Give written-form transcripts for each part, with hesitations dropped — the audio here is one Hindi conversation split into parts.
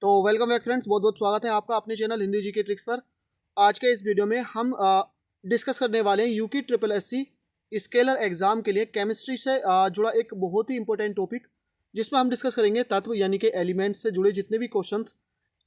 तो वेलकम बैक फ्रेंड्स, बहुत बहुत स्वागत है आपका अपने चैनल हिंदी जी के ट्रिक्स पर। आज के इस वीडियो में हम डिस्कस करने वाले हैं यूकी ट्रिपल एससी स्केलर एग्जाम के लिए केमिस्ट्री से जुड़ा एक बहुत ही इंपॉर्टेंट टॉपिक, जिसमें हम डिस्कस करेंगे तत्व यानी कि एलिमेंट्स से जुड़े जितने भी क्वेश्चंस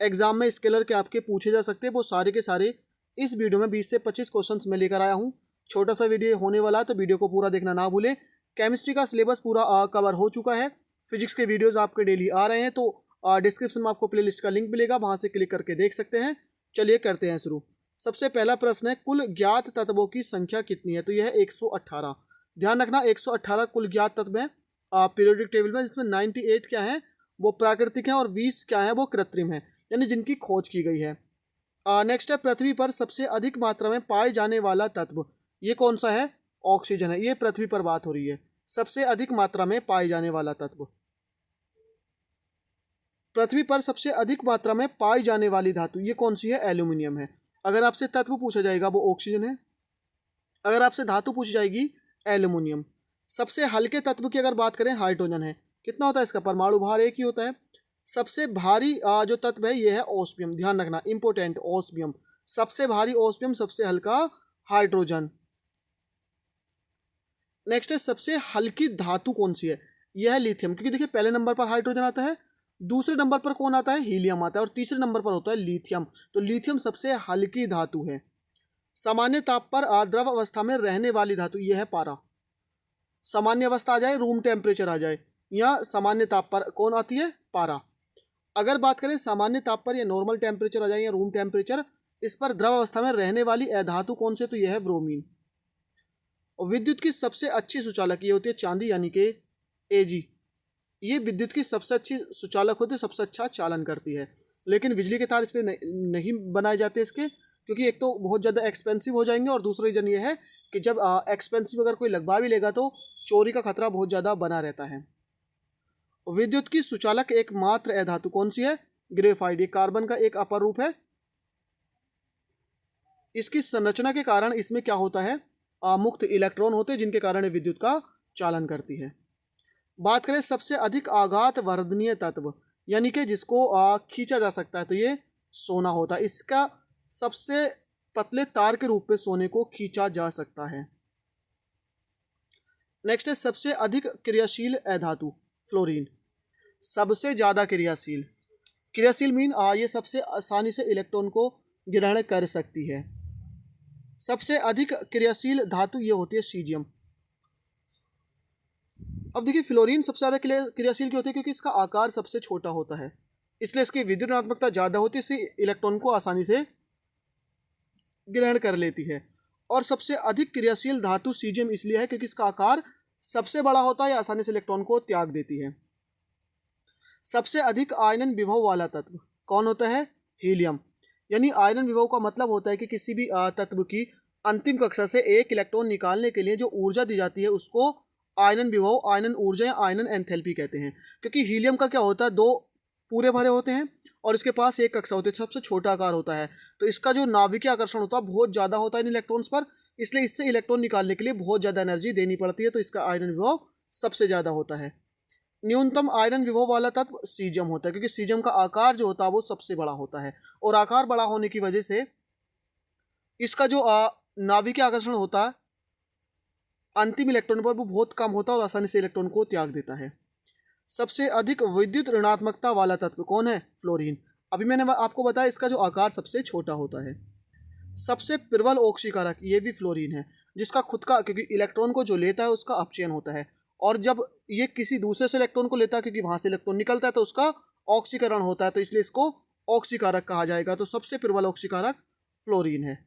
एग्जाम में स्केलर के आपके पूछे जा सकते हैं वो सारे के सारे इस वीडियो में 20 से 25 क्वेश्चंस मैं लेकर आया हूँ। छोटा सा वीडियो होने वाला है तो वीडियो को पूरा देखना ना भूलें। केमिस्ट्री का सिलेबस पूरा कवर हो चुका है, फिजिक्स के वीडियोस आपके डेली आ रहे हैं, तो डिस्क्रिप्शन में आपको प्लेलिस्ट का लिंक मिलेगा, वहां से क्लिक करके देख सकते हैं। चलिए करते हैं शुरू। सबसे पहला प्रश्न है, कुल ज्ञात तत्वों की संख्या कितनी है? तो यह है 118। ध्यान रखना 118 कुल ज्ञात तत्व है पीरियोडिक टेबल में, जिसमें 98 क्या है वो प्राकृतिक है और 20 क्या है वो कृत्रिम है, यानी जिनकी खोज की गई है। नेक्स्ट है, पृथ्वी पर सबसे अधिक मात्रा में पाए जाने वाला तत्व ये कौन सा है? ऑक्सीजन है। ये पृथ्वी पर बात हो रही है, सबसे अधिक मात्रा में पाए जाने वाला तत्व। पृथ्वी पर सबसे अधिक मात्रा में पाई जाने वाली धातु ये कौन सी है? एल्यूमिनियम है। अगर आपसे तत्व पूछा जाएगा वो ऑक्सीजन है, अगर आपसे धातु पूछी जाएगी एल्यूमिनियम। सबसे हल्के तत्व की अगर बात करें हाइड्रोजन है। कितना होता है इसका? परमाणु भार एक ही होता है। सबसे भारी जो तत्व है ये है ऑस्मियम। ध्यान रखना इंपोर्टेंट, ऑस्मियम सबसे भारी, ऑस्मियम सबसे हल्का हाइड्रोजन। नेक्स्ट है, सबसे हल्की धातु कौन सी है? यह है लिथियम, क्योंकि देखिए पहले नंबर पर हाइड्रोजन आता है, दूसरे नंबर पर कौन आता है? हीलियम आता है, और तीसरे नंबर पर होता है लिथियम। तो लिथियम सबसे हल्की धातु है। सामान्य ताप पर द्रव अवस्था में रहने वाली धातु यह है पारा। सामान्य अवस्था आ जाए, रूम टेम्परेचर आ जाए, या सामान्य ताप पर कौन आती है? पारा। अगर बात करें सामान्य ताप पर या नॉर्मल टेम्परेचर आ जाए या रूम टेम्परेचर, इस पर द्रव अवस्था में रहने वाली अधातु कौन से? तो यह है ब्रोमीन। और विद्युत की सबसे अच्छी सुचालक ये होती है चांदी, यानी कि Ag। ये विद्युत की सबसे अच्छी सुचालक होती है, सबसे अच्छा चालन करती है। लेकिन बिजली के तार इसलिए नहीं बनाए जाते इसके, क्योंकि एक तो बहुत ज़्यादा एक्सपेंसिव हो जाएंगे, और दूसरा रीजन ये है कि जब एक्सपेंसिव अगर कोई लगवा भी लेगा तो चोरी का खतरा बहुत ज़्यादा बना रहता है। विद्युत की सुचालक एकमात्र अधातु कौन सी है? ग्रेफाइट। ये कार्बन का एक अपर रूप है। इसकी संरचना के कारण इसमें क्या होता है? मुक्त इलेक्ट्रॉन होते हैं, जिनके कारण विद्युत का चालन करती है। बात करें सबसे अधिक आघात वर्धनीय तत्व, यानी कि जिसको खींचा जा सकता है, तो ये सोना होता है। इसका सबसे पतले तार के रूप में सोने को खींचा जा सकता है। नेक्स्ट है, सबसे अधिक क्रियाशील अधातु फ्लोरीन। सबसे ज्यादा क्रियाशील, क्रियाशील मीन ये सबसे आसानी से इलेक्ट्रॉन को ग्रहण कर सकती है। सबसे अधिक क्रियाशील धातु ये होती है सीजियम। अब देखिए फ्लोरीन सबसे ज़्यादा क्रियाशील क्यों होती है? क्योंकि इसका आकार सबसे छोटा होता है, इसलिए इसकी विद्युत ऋणात्मकता ज़्यादा होती है, इससे इलेक्ट्रॉन को आसानी से ग्रहण कर लेती है। और सबसे अधिक क्रियाशील धातु सीजियम इसलिए है क्योंकि इसका आकार सबसे बड़ा होता है, आसानी से इलेक्ट्रॉन को त्याग देती है। सबसे अधिक आयनन विभव वाला तत्व कौन होता है? हीलियम। यानी आयनन विभव का मतलब होता है कि किसी भी तत्व की अंतिम कक्षा से एक इलेक्ट्रॉन निकालने के लिए जो ऊर्जा दी जाती है उसको आयनन विभव, आयनन ऊर्जा या आयनन एंथैल्पी कहते हैं। क्योंकि हीलियम का क्या होता है, दो पूरे भरे होते हैं और इसके पास एक कक्षा होती है, सबसे छोटा आकार होता है, तो इसका जो नाभिकीय आकर्षण होता है बहुत ज़्यादा होता है इन इलेक्ट्रॉन्स पर, इसलिए इससे इलेक्ट्रॉन निकालने के लिए बहुत ज़्यादा एनर्जी देनी पड़ती है, तो इसका आयनन विभव सबसे ज़्यादा होता है। न्यूनतम आयरन विभव वाला तत्व सीजियम होता है, क्योंकि सीजियम का आकार जो होता है वो सबसे बड़ा होता है, और आकार बड़ा होने की वजह से इसका जो नाभिकीय आकर्षण होता है अंतिम इलेक्ट्रॉन पर वो बहुत कम होता है और आसानी से इलेक्ट्रॉन को त्याग देता है। सबसे अधिक विद्युत ऋणात्मकता वाला तत्व कौन है? फ्लोरीन। अभी मैंने आपको बताया इसका जो आकार सबसे छोटा होता है। सबसे प्रबल ऑक्सीकारक ये भी फ्लोरीन है, जिसका खुद का, क्योंकि इलेक्ट्रॉन को जो लेता है उसका अपचयन होता है, और जब ये किसी दूसरे से इलेक्ट्रॉन को लेता है, क्योंकि वहां से इलेक्ट्रॉन निकलता है, तो उसका ऑक्सीकरण होता है, तो इसलिए इसको ऑक्सीकारक कहा जाएगा। तो सबसे प्रबल ऑक्सीकारक फ्लोरीन है।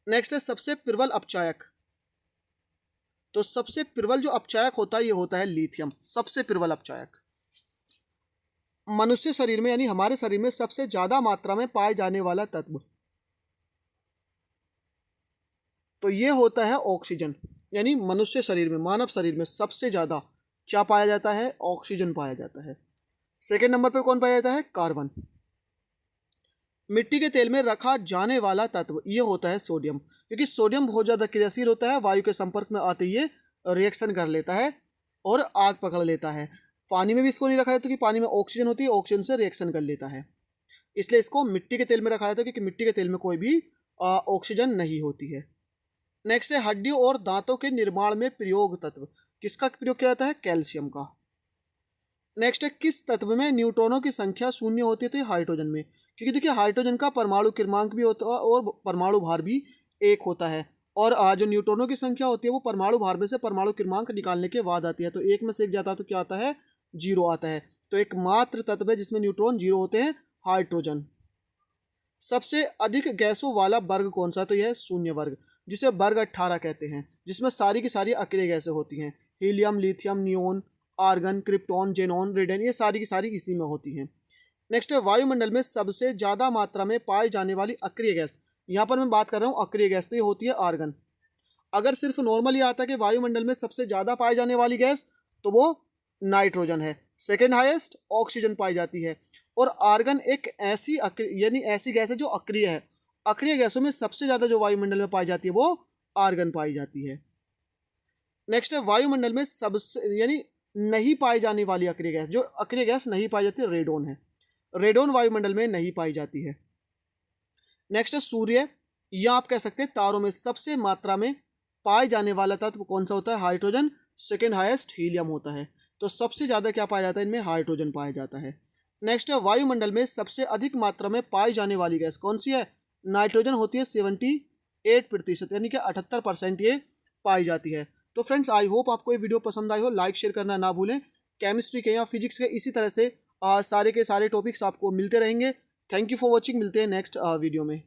नेक्स्ट है, सबसे प्रबल अपचायक। तो सबसे प्रबल जो अपचायक होता है ये होता है लिथियम, सबसे प्रबल अपचायक। मनुष्य शरीर में, यानी हमारे शरीर में सबसे ज्यादा मात्रा में पाए जाने वाला तत्व तो ये होता है ऑक्सीजन। यानी मनुष्य शरीर में, मानव शरीर में सबसे ज्यादा क्या पाया जाता है? ऑक्सीजन पाया जाता है। सेकेंड नंबर पे कौन पाया जाता है? कार्बन। मिट्टी के तेल में रखा जाने वाला तत्व ये होता है सोडियम, क्योंकि सोडियम बहुत ज़्यादा क्रियाशील होता है, वायु के संपर्क में आते ही रिएक्शन कर लेता है और आग पकड़ लेता है। पानी में भी इसको नहीं रखा जाता क्योंकि पानी में ऑक्सीजन होती है, ऑक्सीजन से रिएक्शन कर लेता है। इसलिए इसको मिट्टी के तेल में रखा जाता है क्योंकि मिट्टी के तेल में कोई भी ऑक्सीजन नहीं होती है। नेक्स्ट है हड्डियों और दांतों के निर्माण में प्रयोग तत्व। किसका प्रयोग किया जाता है? कैल्शियम का। नेक्स्ट है किस तत्व में न्यूट्रॉनों की संख्या शून्य होती है? तो ये हाइड्रोजन में, क्योंकि देखिए हाइड्रोजन का परमाणु क्रमांक भी होता है और परमाणु भार भी 1 होता है, और जो न्यूट्रॉनों की संख्या होती है वो परमाणु भार में से परमाणु क्रमांक निकालने के बाद आती है। तो 1 में से 1 जाता है तो क्या आता है? 0 आता है। तो एकमात्र तत्व है जिसमें न्यूट्रॉन 0 होते हैं, हाइड्रोजन। सबसे अधिक गैसों वाला वर्ग कौन सा? तो यह है शून्य वर्ग, जिसे वर्ग 18 कहते हैं, जिसमें सारी की सारी अक्रिय गैसें होती हैं। Helium, lithium, neon, argon, krypton, xenon, radon, ये सारी की सारी इसी में होती हैं। नेक्स्ट है वायुमंडल में सबसे ज़्यादा मात्रा में पाई जाने वाली अक्रिय गैस। यहाँ पर मैं बात कर रहा हूँ अक्रिय गैस, तो ये होती है आर्गन। अगर सिर्फ नॉर्मली आता है कि वायुमंडल में सबसे ज़्यादा पाई जाने वाली गैस, तो वो नाइट्रोजन है। सेकेंड हाईएस्ट ऑक्सीजन पाई जाती है, और आर्गन एक ऐसी यानी ऐसी गैस है जो अक्रिय है। अक्रिय गैसों में सबसे ज़्यादा जो वायुमंडल में पाई जाती है वो आर्गन पाई जाती है। नेक्स्ट है वायुमंडल में सबसे यानी नहीं पाई जाने वाली अक्रिय गैस, जो अक्रिय गैस नहीं पाई जाती, रेडोन है। रेडोन वायुमंडल में नहीं पाई जाती है। नेक्स्ट है सूर्य, या आप कह सकते हैं तारों में सबसे मात्रा में पाए जाने वाला तत्व कौन सा होता है? हाइड्रोजन। सेकेंड हाईएस्ट हीलियम होता है। तो सबसे ज़्यादा क्या पाया जाता है? इनमें हाइड्रोजन पाया जाता है। नेक्स्ट है वायुमंडल में सबसे अधिक मात्रा में पाई जाने वाली गैस कौन सी है? नाइट्रोजन होती है, 78%, यानी कि 78% ये पाई जाती है। तो फ्रेंड्स, आई होप आपको ये वीडियो पसंद आई हो। लाइक शेयर करना ना भूलें। केमिस्ट्री के या फिजिक्स के इसी तरह से सारे के सारे टॉपिक्स आपको मिलते रहेंगे। Thank you for watching. मिलते हैं नेक्स्ट वीडियो में।